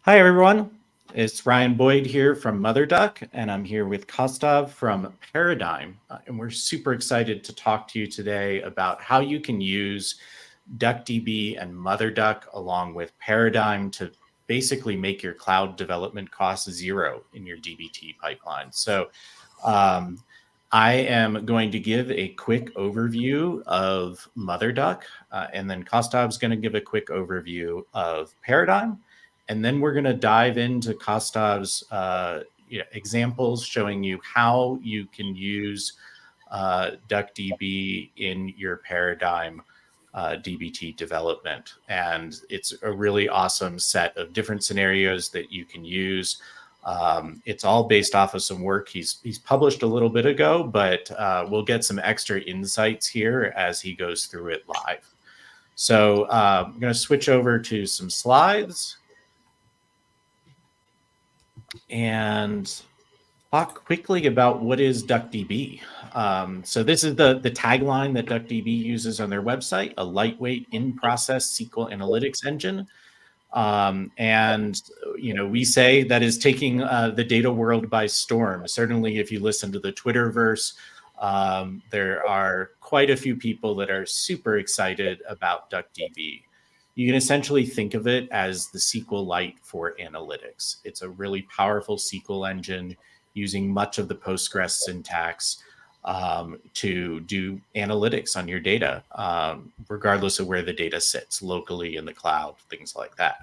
Hi, everyone. It's Ryan Boyd here from MotherDuck, and I'm here with Kostov from Paradime. And we're super excited to talk to you today about how you can use DuckDB and MotherDuck along with Paradime to basically make your cloud development costs zero in your DBT pipeline. So um, I am going to give a quick overview of MotherDuck, and then Kostov's going to give a quick overview of Paradime. And then we're going to dive into Kostov's examples showing you how you can use DuckDB in your Paradigm DBT development. And it's a really awesome set of different scenarios that you can use. It's all based off of some work he's published a little bit ago, but we'll get some extra insights here as he goes through it live. So I'm going to switch over to some slides and talk quickly about what is DuckDB. So this is the tagline that DuckDB uses on their website, a lightweight in-process SQL analytics engine. And, we say that is taking the data world by storm. Certainly, if you listen to the Twitterverse, there are quite a few people that are super excited about DuckDB. You can essentially think of it as the SQLite for analytics. It's a really powerful SQL engine using much of the Postgres syntax to do analytics on your data, regardless of where the data sits, locally in the cloud, things like that.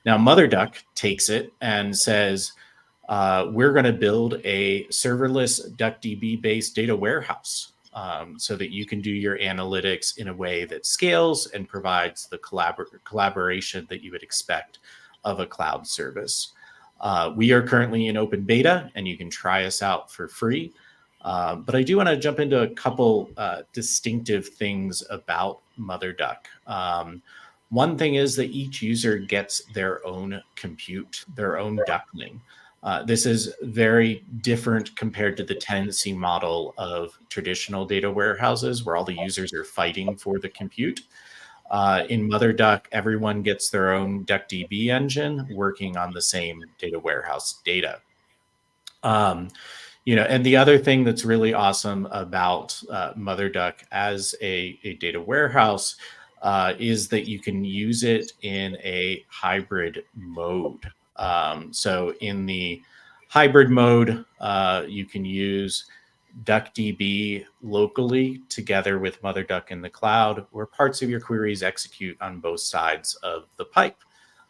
Now, MotherDuck takes it and says, we're going to build a serverless DuckDB-based data warehouse so that you can do your analytics in a way that scales and provides the collaboration that you would expect of a cloud service. We are currently in open beta, and you can try us out for free. But I do want to jump into a couple distinctive things about MotherDuck. One thing is that each user gets their own compute, their own duckling. This is very different compared to the tenancy model of traditional data warehouses where all the users are fighting for the compute. In MotherDuck, everyone gets their own DuckDB engine working on the same data warehouse data. And the other thing that's really awesome about MotherDuck as a data warehouse is that you can use it in a hybrid mode. So in the hybrid mode, you can use DuckDB locally together with MotherDuck in the cloud, where parts of your queries execute on both sides of the pipe.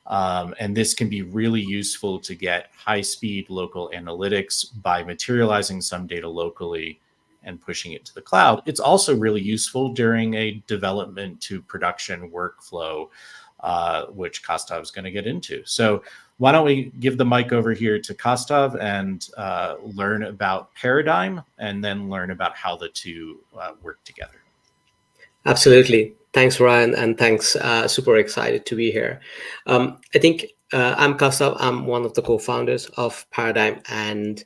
And this can be really useful to get high-speed local analytics by materializing some data locally and pushing it to the cloud. It's also really useful during a development to production workflow, which Kostov is going to get into. So why don't we give the mic over here to Kostov and learn about Paradime and then learn about how the two work together. Absolutely. Thanks, Ryan, and thanks. Super excited to be here. I think I'm Kostov. I'm one of the co-founders of Paradime, and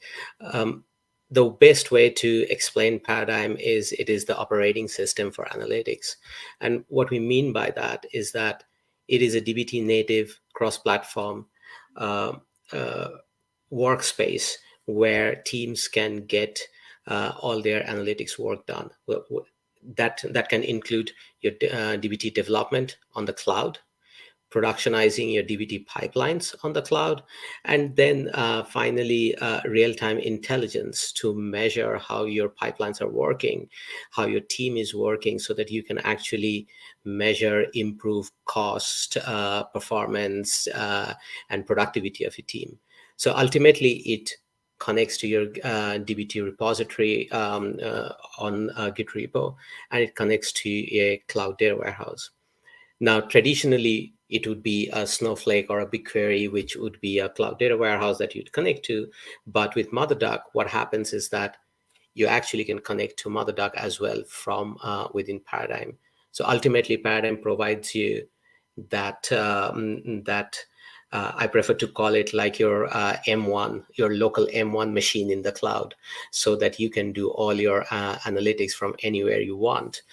the best way to explain Paradime is it is the operating system for analytics. And what we mean by that is that it is a DBT-native cross-platform workspace where teams can get all their analytics work done. That can include your DBT development on the cloud, productionizing your DBT pipelines on the cloud, and then finally real-time intelligence to measure how your pipelines are working, how your team is working, so that you can actually measure, improve cost, performance, and productivity of your team. So ultimately, it connects to your DBT repository on Git repo, and it connects to a cloud data warehouse. Now, traditionally, it would be a Snowflake or a BigQuery, which would be a cloud data warehouse that you'd connect to. But with MotherDuck, what happens is that you actually can connect to MotherDuck as well from within Paradime. So ultimately, Paradime provides you that I prefer to call it like your M1, your local M1 machine in the cloud, so that you can do all your analytics from anywhere you want,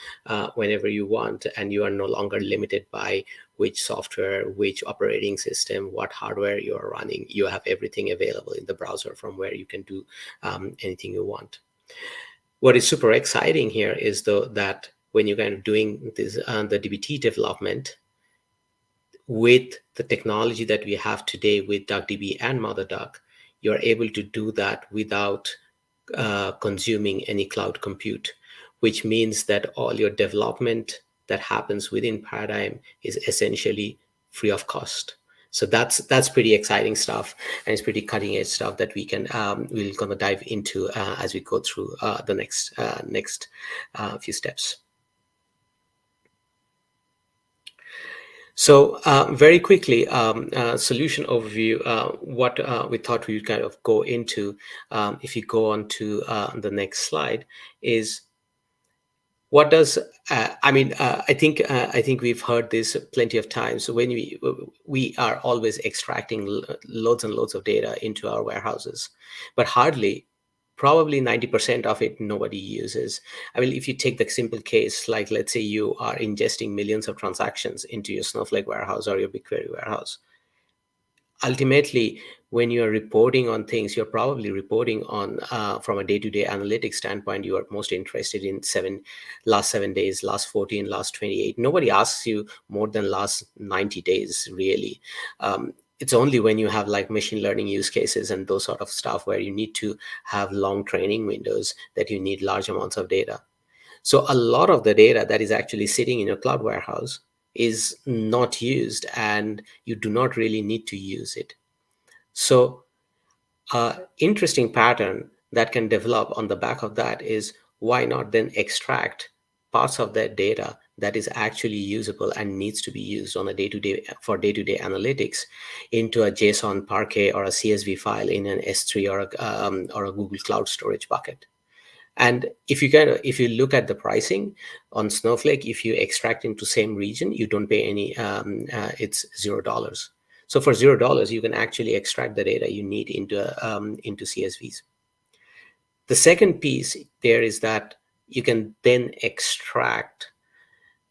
whenever you want, and you are no longer limited by which software, which operating system, what hardware you are running. You have everything available in the browser from where you can do anything you want. What is super exciting here is though that when you're kind of doing this, the DBT development with the technology that we have today with DuckDB and MotherDuck, you're able to do that without consuming any cloud compute, which means that all your development that happens within Paradime is essentially free of cost. So that's pretty exciting stuff, and it's pretty cutting edge stuff that we're gonna dive into as we go through the next few steps. So very quickly, solution overview, what we thought we would kind of go into, if you go on to the next slide, is what does I think we've heard this plenty of times. So when we are always extracting loads and loads of data into our warehouses, but probably 90% of it nobody uses. I mean, if you take the simple case, like let's say you are ingesting millions of transactions into your Snowflake warehouse or your BigQuery warehouse, ultimately, when you're reporting on things, you're probably reporting on from a day-to-day analytics standpoint, you are most interested in last 7 days, last 14, last 28. Nobody asks you more than last 90 days, really. It's only when you have like machine learning use cases and those sort of stuff where you need to have long training windows that you need large amounts of data. So a lot of the data that is actually sitting in your cloud warehouse is not used, and you do not really need to use it. So interesting pattern that can develop on the back of that is, why not then extract parts of that data that is actually usable and needs to be used on a day-to-day analytics into a JSON Parquet or a CSV file in an S3 or a Google Cloud Storage bucket. And if you look at the pricing on Snowflake, if you extract into same region, you don't pay any. It's $0. So for $0, you can actually extract the data you need into CSVs. The second piece there is that you can then extract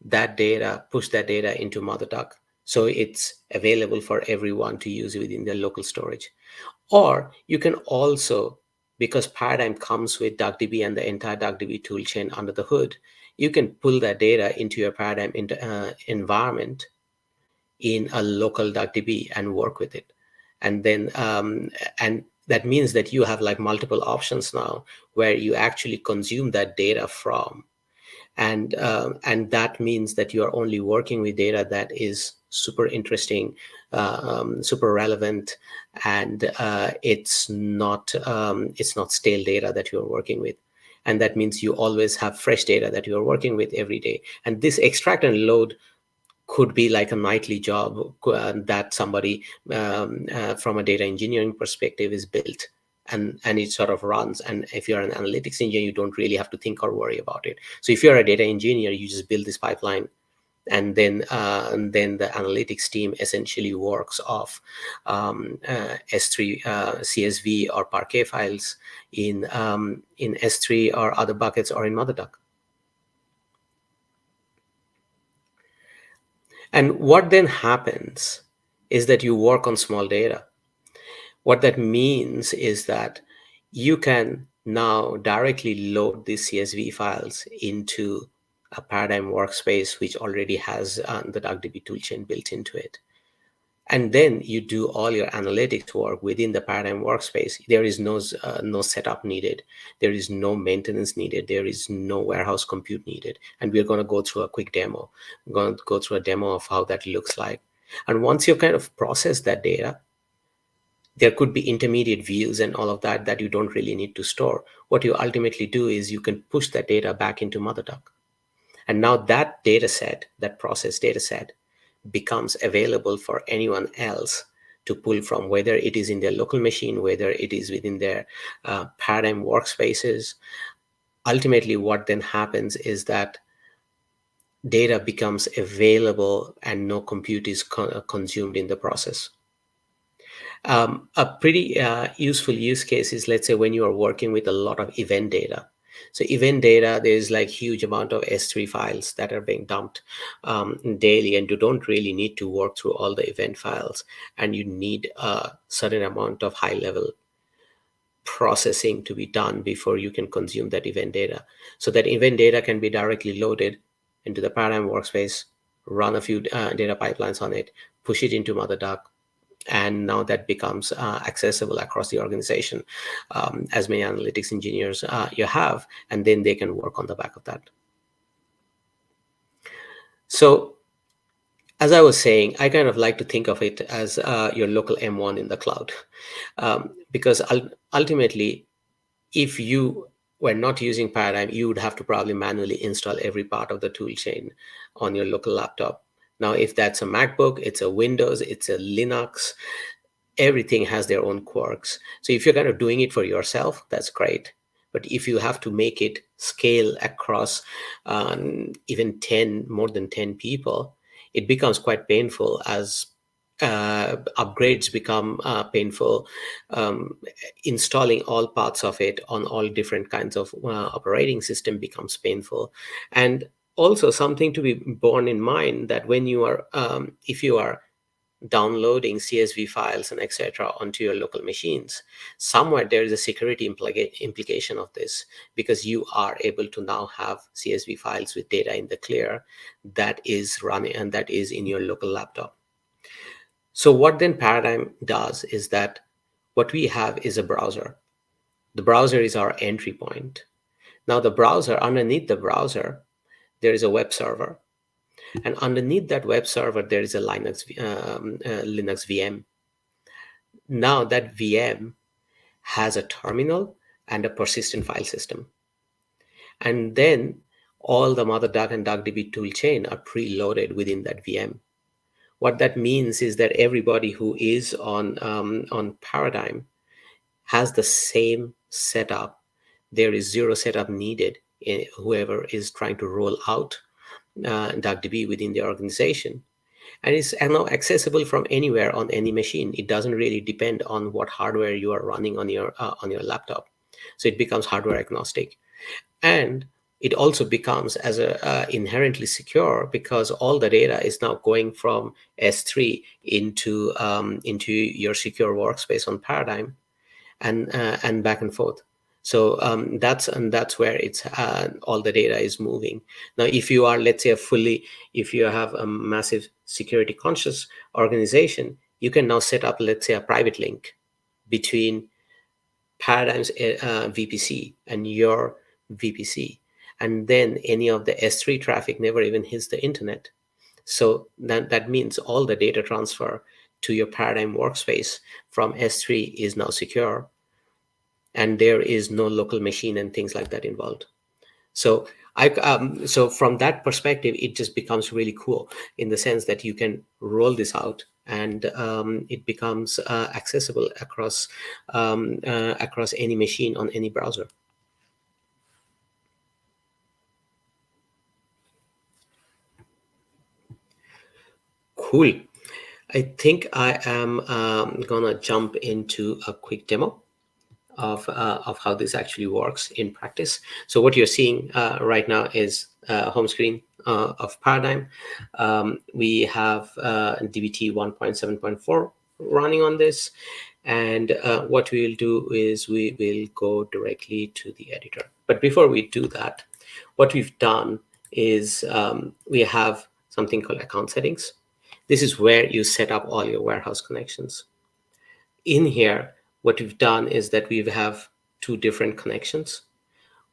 that data, push that data into MotherDuck, so it's available for everyone to use within their local storage. Or you can also, because Paradime comes with DuckDB and the entire DuckDB toolchain under the hood, you can pull that data into your Paradime environment in a local DuckDB and work with it. And then and that means that you have like multiple options now where you actually consume that data from. And that means that you are only working with data that is super interesting, super relevant, and it's not stale data that you are working with. And that means you always have fresh data that you are working with every day. And this extract and load could be like a nightly job that somebody from a data engineering perspective is built. And it sort of runs. And if you're an analytics engineer, you don't really have to think or worry about it. So if you're a data engineer, you just build this pipeline, and then the analytics team essentially works off S3 CSV or Parquet files in S3 or other buckets or in MotherDuck. And what then happens is that you work on small data. What that means is that you can now directly load these CSV files into a Paradime workspace, which already has the DuckDB toolchain built into it. And then you do all your analytics work within the Paradime workspace. There is no setup needed. There is no maintenance needed. There is no warehouse compute needed. And we're going to go through a quick demo. I'm going to go through a demo of how that looks like. And once you've kind of processed that data, there could be intermediate views and all of that you don't really need to store. What you ultimately do is you can push that data back into MotherDuck. And now that data set, that processed data set, becomes available for anyone else to pull from, whether it is in their local machine, whether it is within their Paradime workspaces. Ultimately, what then happens is that data becomes available and no compute is consumed in the process. A pretty useful use case is, let's say, when you are working with a lot of event data. So event data, there's like huge amount of S3 files that are being dumped daily, and you don't really need to work through all the event files, and you need a certain amount of high level processing to be done before you can consume that event data. So that event data can be directly loaded into the Paradime workspace, run a few data pipelines on it, push it into MotherDuck, and now that becomes accessible across the organization, as many analytics engineers you have, and then they can work on the back of that. So as I was saying, I kind of like to think of it as your local M1 in the cloud, because ultimately, if you were not using Paradime, you would have to probably manually install every part of the tool chain on your local laptop. Now, if that's a MacBook, it's a Windows, it's a Linux, everything has their own quirks. So if you're kind of doing it for yourself, that's great. But if you have to make it scale across even more than 10 people, it becomes quite painful as upgrades become painful. Installing all parts of it on all different kinds of operating system becomes painful. And also something to be borne in mind that when you are, if you are downloading CSV files and etc. onto your local machines, somewhere there is a security implication of this, because you are able to now have CSV files with data in the clear that is running and that is in your local laptop. So what then Paradime does is that what we have is a browser. The browser is our entry point. Now the browser, underneath the browser, there is a web server. And underneath that web server, there is a Linux VM. Now that VM has a terminal and a persistent file system. And then all the MotherDuck and DuckDB toolchain are preloaded within that VM. What that means is that everybody who is on Paradime has the same setup. There is zero setup needed in whoever is trying to roll out DuckDB within the organization. And it's now accessible from anywhere on any machine. It doesn't really depend on what hardware you are running on your laptop. So it becomes hardware agnostic. And it also becomes as inherently secure, because all the data is now going from S3 into your secure workspace on Paradime, and back and forth. So that's where it's all the data is moving. Now, if you are, let's say, if you have a massive security conscious organization, you can now set up, let's say, a private link between Paradime's VPC and your VPC, and then any of the S3 traffic never even hits the internet. So that means all the data transfer to your Paradime workspace from S3 is now secure, and there is no local machine and things like that involved. So so from that perspective, it just becomes really cool in the sense that you can roll this out, and it becomes accessible across any machine on any browser. Cool. I think I am gonna jump into a quick demo of how this actually works in practice. So what you're seeing right now is home screen of Paradime. We have DBT 1.7.4 running on this. And what we'll do is we will go directly to the editor. But before we do that, what we've done is we have something called account settings. This is where you set up all your warehouse connections. In here, what we've done is that we have two different connections.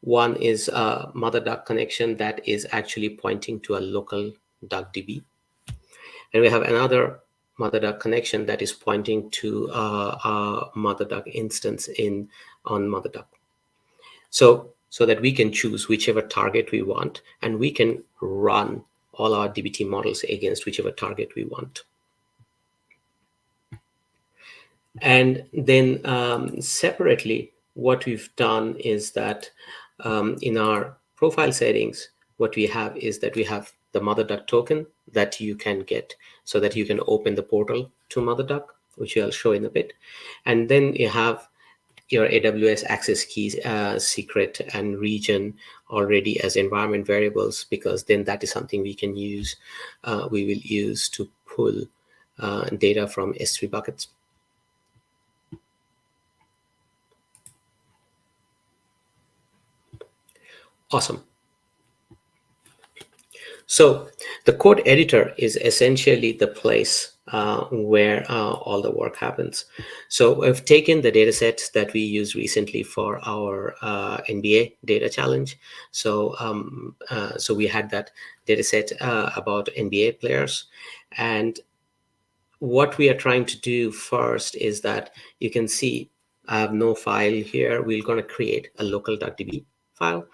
One is a MotherDuck connection that is actually pointing to a local DuckDB. And we have another MotherDuck connection that is pointing to a MotherDuck instance on MotherDuck. So that we can choose whichever target we want, and we can run all our DBT models against whichever target we want. And then separately, what we've done is that in our profile settings, what we have is that we have the MotherDuck token that you can get so that you can open the portal to MotherDuck, which I'll show in a bit. And then you have your AWS access keys, secret and region already as environment variables, because then that is something we can use, we will use to pull data from S3 buckets. Awesome. So the code editor is essentially the place where all the work happens. So I've taken the data sets that we used recently for our NBA data challenge. So so we had that data set about NBA players. And what we are trying to do first is that you can see I have no file here. We're going to create a local DuckDB file.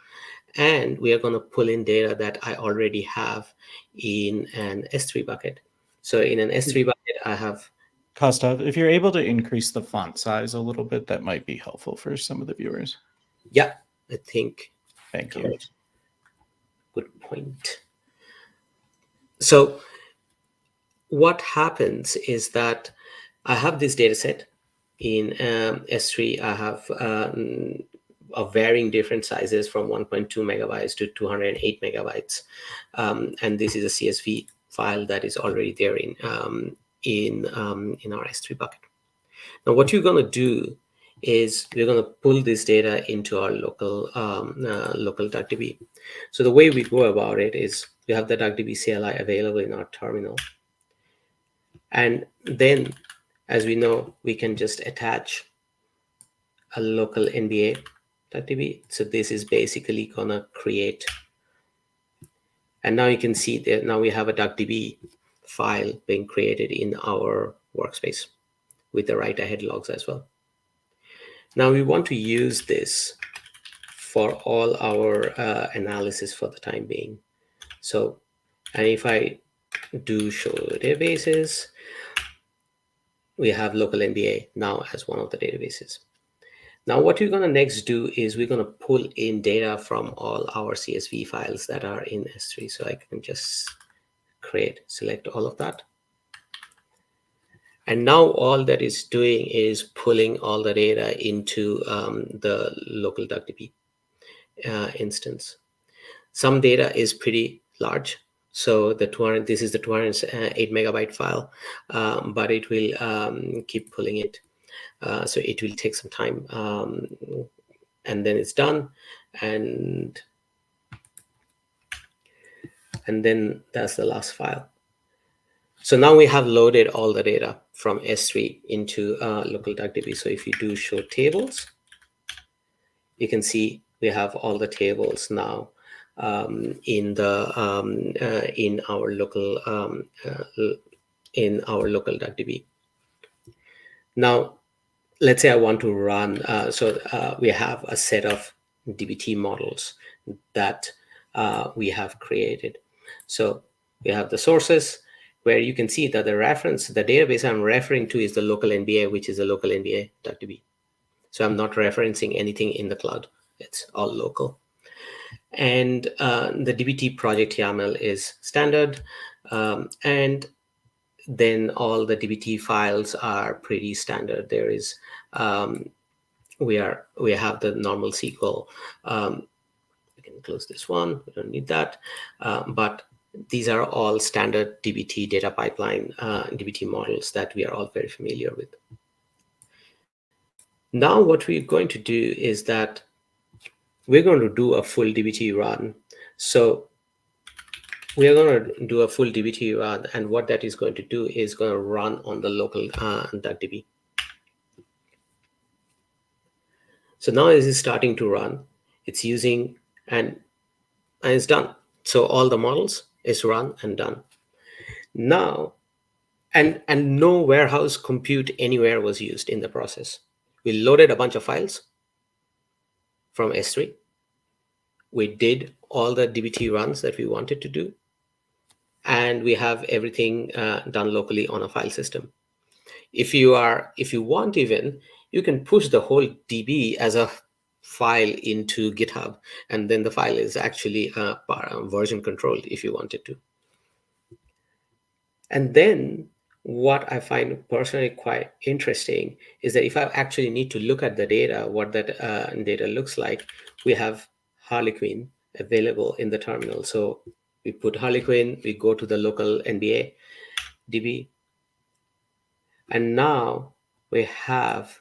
And we are going to pull in data that I already have in an S3 bucket. So in an S3 bucket, I have... Kostov, if you're able to increase the font size a little bit, that might be helpful for some of the viewers. Yeah, I think. Thank you. Good point. So what happens is that I have this data set in S3. I have of varying different sizes from 1.2 megabytes to 208 megabytes. And this is a CSV file that is already there in our S3 bucket. Now, what you're going to do is we're going to pull this data into our local DuckDB. So the way we go about it is we have the DuckDB CLI available in our terminal. And then, as we know, we can just attach a local NBA DuckDB. So this is basically gonna create, and now you can see that now we have a DuckDB file being created in our workspace with the write ahead logs as well. Now we want to use this for all our analysis for the time being. So, and if I do show databases, we have local NBA now as one of the databases. Now, what we're going to next do is we're going to pull in data from all our CSV files that are in S3. So I can just select all of that. And now all that is doing is pulling all the data into the local DuckDB instance. Some data is pretty large. So this is the 208 megabyte file, but it will keep pulling it. So it will take some time, and then it's done, and then that's the last file. So now we have loaded all the data from S3 into local DuckDB. So if you do show tables, you can see we have all the tables now in our local DuckDB. Now, let's say I want to run, we have a set of DBT models that we have created. So we have the sources where you can see that the database I'm referring to is the local NBA, which is the local NBA DuckDB. So I'm not referencing anything in the cloud. It's all local. And the DBT project YAML is standard. And then all the DBT files are pretty standard. There is, we have the normal SQL. We can close this one. We don't need that. But these are all standard DBT data pipeline, DBT models that we are all very familiar with. Now what we're going to do is that we're going to do a full DBT run. So we are going to do a full DBT run, and what that is going to do is going to run on the local DuckDB. So now this is starting to run. It's using, and it's done. So all the models is run and done. Now, and no warehouse compute anywhere was used in the process. We loaded a bunch of files from S3. We did all the DBT runs that we wanted to do. And we have everything done locally on a file system. If you want even, you can push the whole DB as a file into GitHub, and then the file is actually version controlled if you wanted to. And then What I find personally quite interesting is that if I actually need to look at the data, what that data looks like, we have Harlequin available in the terminal. So we put Harlequin, we go to the local NBA DB, and now we have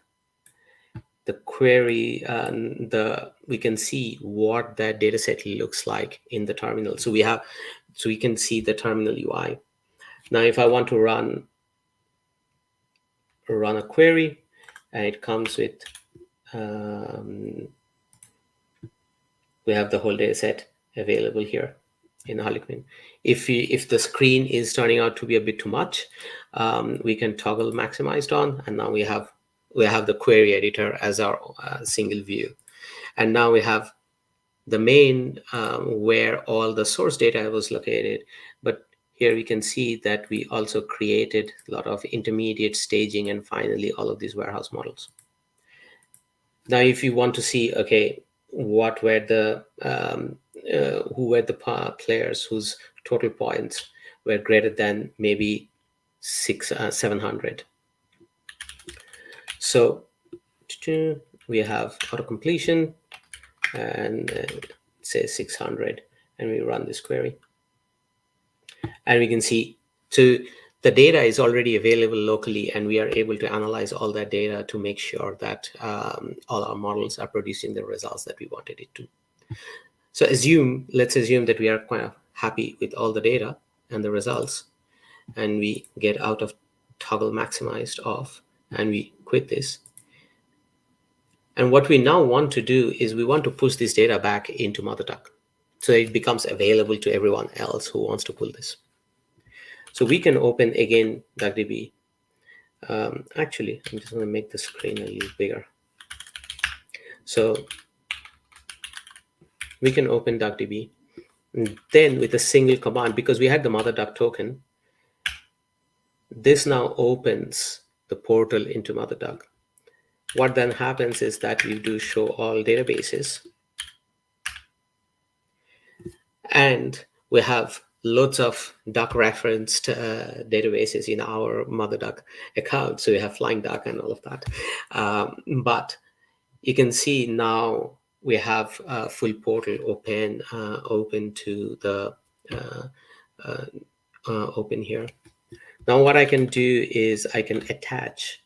the query, we can see what that data set looks like in the terminal. So we can see the terminal UI. Now, if I want to run a query, and it comes with, we have the whole data set available here in Harlequin. If the screen is turning out to be a bit too much, we can toggle maximized on, and now we have the query editor as our single view. And now we have the main where all the source data was located, but here we can see that we also created a lot of intermediate staging and finally all of these warehouse models. Now, if you want to see, okay, what were the who were the players whose total points were greater than maybe 700. So we have auto completion and say 600, and we run this query, and we can see, so the data is already available locally, and we are able to analyze all that data to make sure that all our models are producing the results that we wanted it to. So let's assume that we are quite happy with all the data and the results, and we get out of toggle maximized off, and we quit this. And what we now want to do is we want to push this data back into MotherDuck, so it becomes available to everyone else who wants to pull this. So we can open again DuckDB. Actually, I'm just going to make the screen a little bigger. So we can open DuckDB. And then with a single command, because we had the MotherDuck token, this now opens the portal into MotherDuck. What then happens is that we do show all databases, and we have loads of duck referenced databases in our MotherDuck account. So we have Flying Duck and all of that. But you can see now we have a full portal open to the open here. Now what I can do is I can attach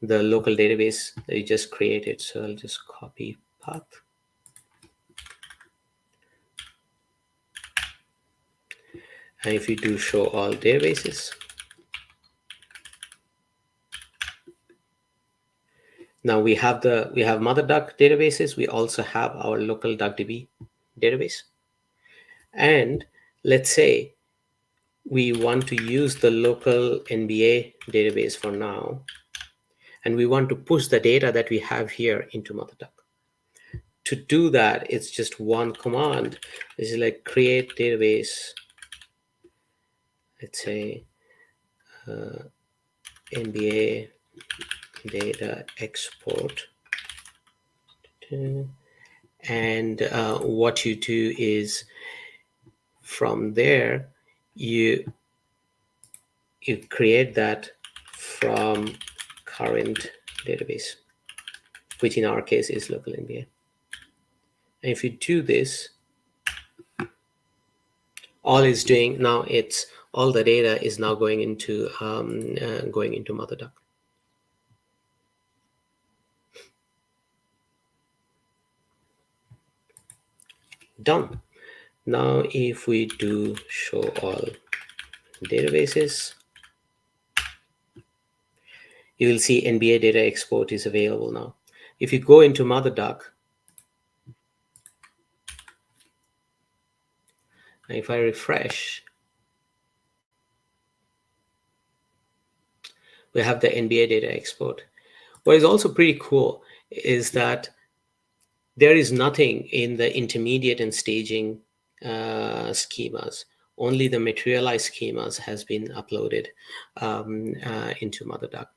the local database that you just created. So I'll just copy path. And if you do show all databases, now we have MotherDuck databases. We also have our local DuckDB database. And let's say we want to use the local NBA database for now, and we want to push the data that we have here into MotherDuck. To do that, it's just one command. This is like create database. Let's say NBA data export. And what you do is from there, you create that from current database, which in our case is local NBA. And if you do this, all it's doing now, it's all the data is now going into MotherDuck. Done. Now, if we do show all databases, you will see NBA data export is available now. If you go into MotherDuck, and if I refresh, we have the NBA data export. What is also pretty cool is that there is nothing in the intermediate and staging schemas. Only the materialized schemas has been uploaded into MotherDuck,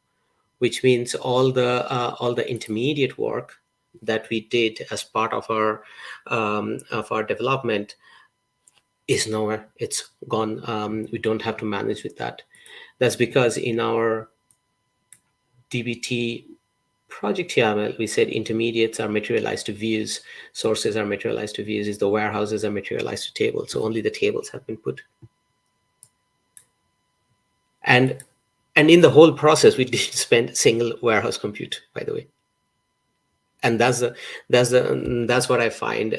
which means all the intermediate work that we did as part of our development is nowhere. It's gone. We don't have to manage with that. That's because in our DBT project YAML, we said intermediates are materialized to views, sources are materialized to views, is the warehouses are materialized to tables. So only the tables have been put. And in the whole process, we didn't spend a single warehouse compute, by the way. And that's what I find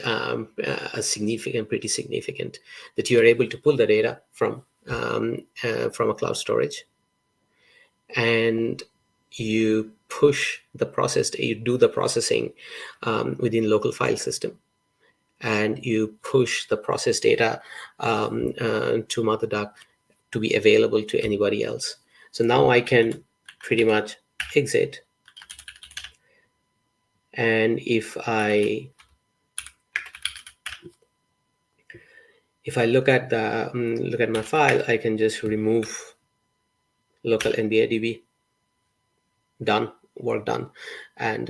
pretty significant, that you are able to pull the data from a cloud storage, and you push the process, you do the processing within local file system, and you push the process data to MotherDuck to be available to anybody else. So now I can pretty much exit, and if I look at my file, I can just remove local NBADB. Done, work done, and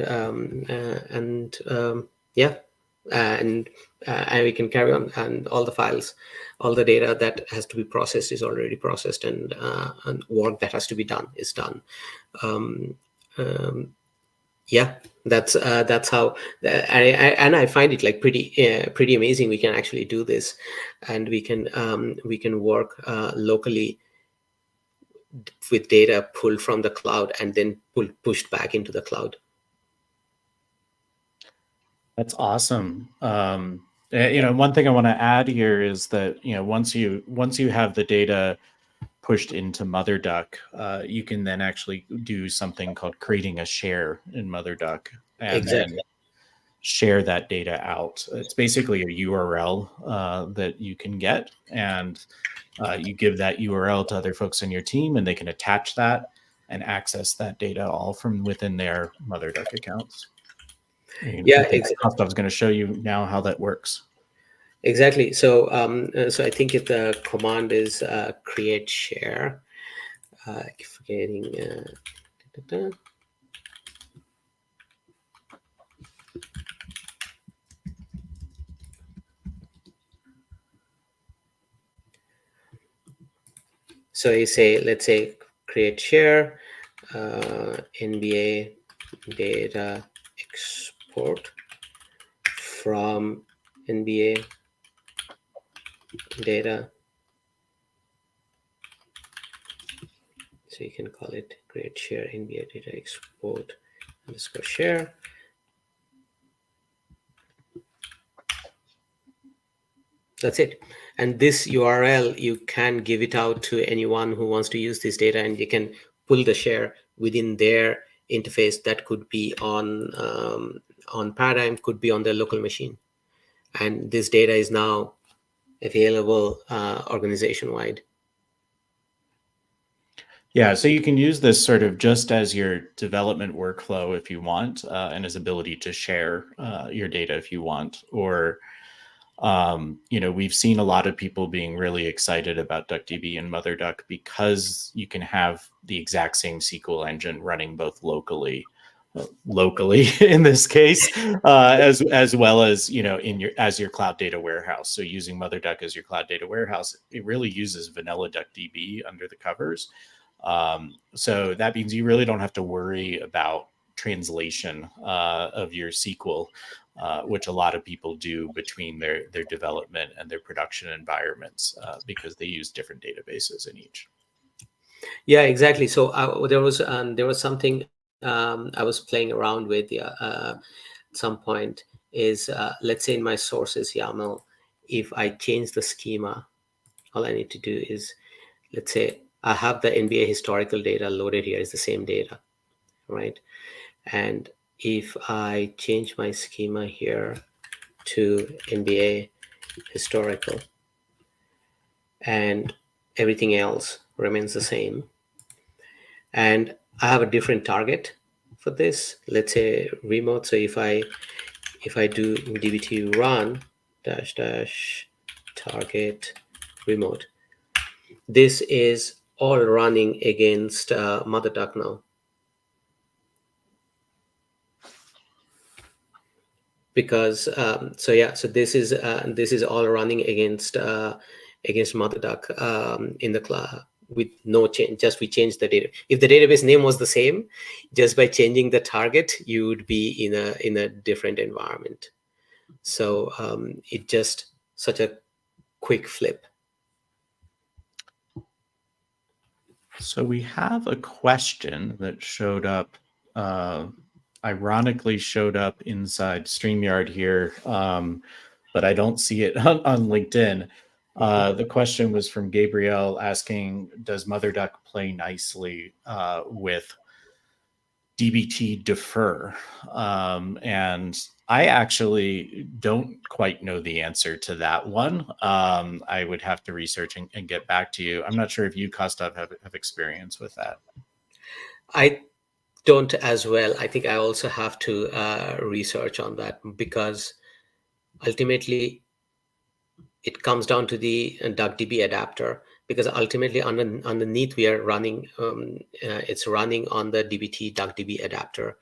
yeah, and we can carry on, and all the files, all the data that has to be processed is already processed, and work that has to be done is done. Yeah, that's how, I find it like pretty amazing. We can actually do this, and we can work locally with data pulled from the cloud and then pushed back into the cloud. That's awesome. One thing I want to add here is that, once you have the data pushed into MotherDuck, you can then actually do something called creating a share in MotherDuck, and Exactly. then share that data out. It's basically a URL that you can get, and you give that URL to other folks in your team, and they can attach that and access that data all from within their MotherDuck accounts. Yeah, exactly. I was going to show you now how that works. Exactly. So I think if the command is create share, forgetting. So you say, let's say, create share, NBA data export from NBA data. So you can call it create share NBA data export _ share. That's it. And this URL, you can give it out to anyone who wants to use this data, and you can pull the share within their interface. That could be on Paradime, could be on their local machine. And this data is now available organization-wide. Yeah, so you can use this sort of just as your development workflow if you want, and as ability to share your data if you want. Or, we've seen a lot of people being really excited about DuckDB and MotherDuck because you can have the exact same SQL engine running both locally in this case, as well as as your cloud data warehouse. So using MotherDuck as your cloud data warehouse, it really uses vanilla DuckDB under the covers. So that means you really don't have to worry about translation of your SQL, which a lot of people do between their development and their production environments, because they use different databases in each. Yeah, exactly. So there was something I was playing around with at some point. Is let's say in my sources YAML, if I change the schema, all I need to do is, let's say I have the NBA historical data loaded here, is the same data, right? And if I change my schema here to NBA historical, and everything else remains the same, and I have a different target for this, let's say remote. So if I do dbt run -- target remote, this is all running against MotherDuck now, because so this is all running against MotherDuck in the cloud with no change. Just we changed the data. If the database name was the same, just by changing the target, you would be in a different environment. So it just such a quick flip. So we have a question that showed up, ironically showed up inside StreamYard here, but I don't see it on LinkedIn. The question was from Gabrielle asking, does MotherDuck play nicely with DBT defer? And I actually don't quite know the answer to that one. I would have to research and get back to you. I'm not sure if you, Kostov, have experience with that. I don't as well. I think I also have to research on that, because ultimately it comes down to the DuckDB adapter, because ultimately underneath we are running, it's running on the DBT DuckDB adapter.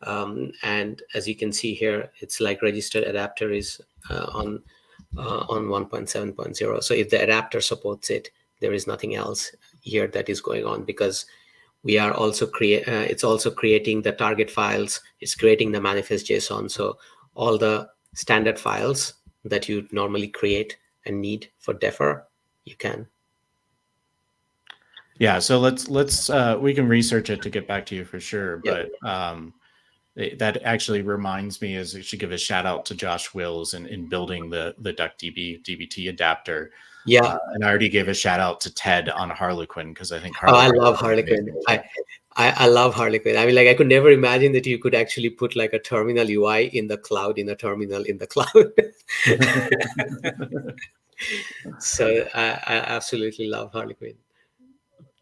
And as you can see here, it's like registered adapter is on 1.7.0. So if the adapter supports it, there is nothing else here that is going on, because we are also it's also creating the target files. It's creating the manifest JSON. So all the standard files that you normally create and need for defer, you can. Yeah, so let's we can research it to get back to you for sure. But that actually reminds me, is we should give a shout out to Josh Wills in building the DuckDB DBT adapter. Yeah, and I already gave a shout out to Ted on Harlequin, because I think I Harlequin. love Harlequin. I love Harlequin. I mean, like, I could never imagine that you could actually put like a terminal UI in the cloud, in a terminal in the cloud. So I absolutely love Harlequin.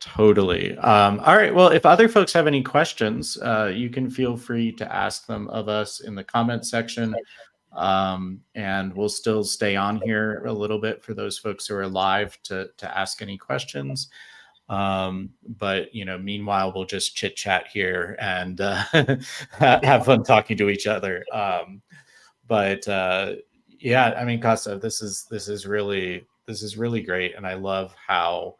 Totally. All right. Well, if other folks have any questions, you can feel free to ask them of us in the comment section. And we'll still stay on here a little bit for those folks who are live to ask any questions. But meanwhile, we'll just chit chat here and have fun talking to each other. But yeah, I mean, Costa, this is really great, and I love how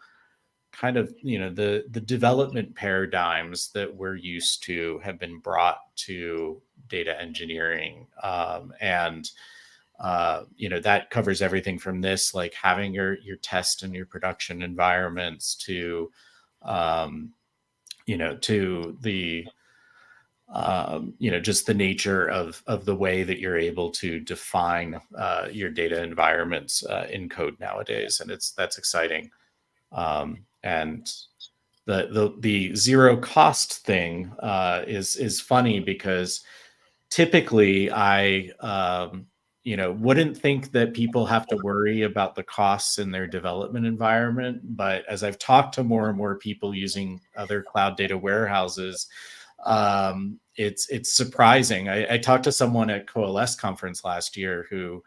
kind of the development paradigms that we're used to have been brought to data engineering, and that covers everything from this, like having your test and your production environments, to to the just the nature of the way that you're able to define your data environments in code nowadays, and that's exciting. And the zero cost thing is funny, because typically I wouldn't think that people have to worry about the costs in their development environment, but as I've talked to more and more people using other cloud data warehouses, it's surprising. I talked to someone at Coalesce conference last year who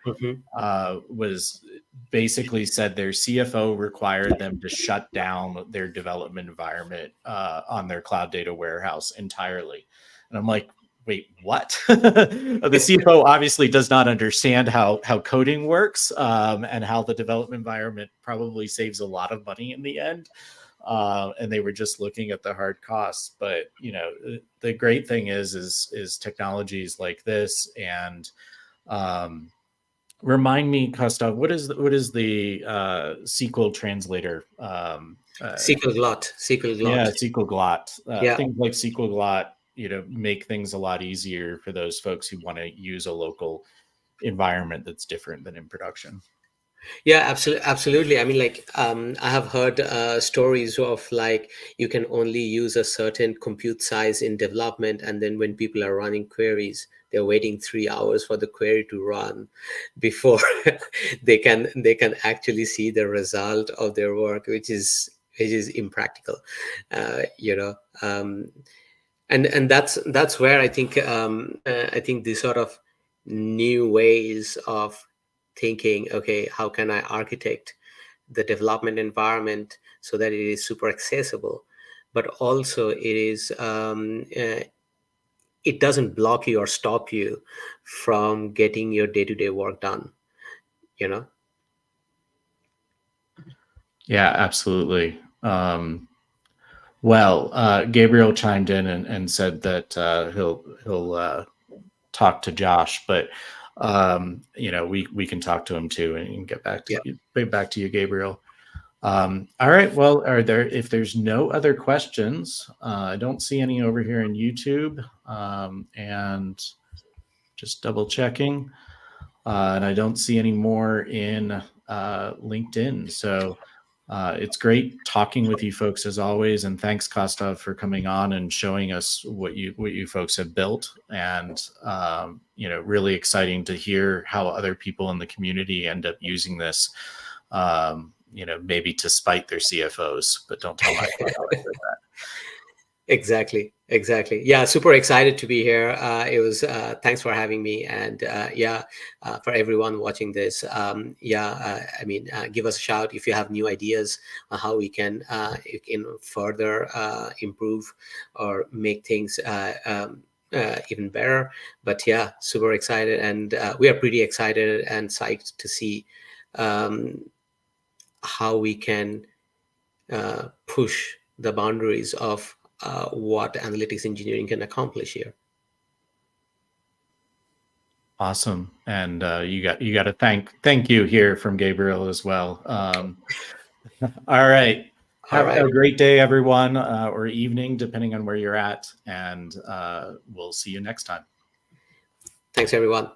was basically said their CFO required them to shut down their development environment on their cloud data warehouse entirely. And I'm like, wait, what? The CFO obviously does not understand how coding works, and how the development environment probably saves a lot of money in the end. And they were just looking at the hard costs. But the great thing is technologies like this. And remind me, Kostov, what is the SQL translator? SQL Glot. Yeah, SQL Glot. Yeah. Things like SQL Glot, make things a lot easier for those folks who want to use a local environment that's different than in production. Yeah, absolutely. I mean, like, I have heard stories of, like, you can only use a certain compute size in development, and then when people are running queries, they're waiting 3 hours for the query to run before they can actually see the result of their work, which is impractical, and that's where I think these sort of new ways of thinking, okay, how can I architect the development environment so that it is super accessible, but also it is it doesn't block you or stop you from getting your day-to-day work done, you know? Yeah, absolutely. Well, Gabriel chimed in and said that he'll talk to Josh, but we can talk to him too and get back to you, Gabriel. All right. Well, if there's no other questions, I don't see any over here in YouTube, and just double checking, and I don't see any more in LinkedIn. So it's great talking with you folks as always, and thanks, Kostov, for coming on and showing us what you folks have built, and really exciting to hear how other people in the community end up using this. Maybe to spite their CFOs, but don't tell my that. Exactly. Yeah, super excited to be here. It was thanks for having me, and for everyone watching this, give us a shout if you have new ideas on how we can further improve or make things even better. But yeah, super excited, and we are pretty excited and psyched to see how we can push the boundaries of what analytics engineering can accomplish here. Awesome, and you got to thank you here from Gabriel as well. All right, have a great day, everyone, or evening, depending on where you're at, and we'll see you next time. Thanks, everyone.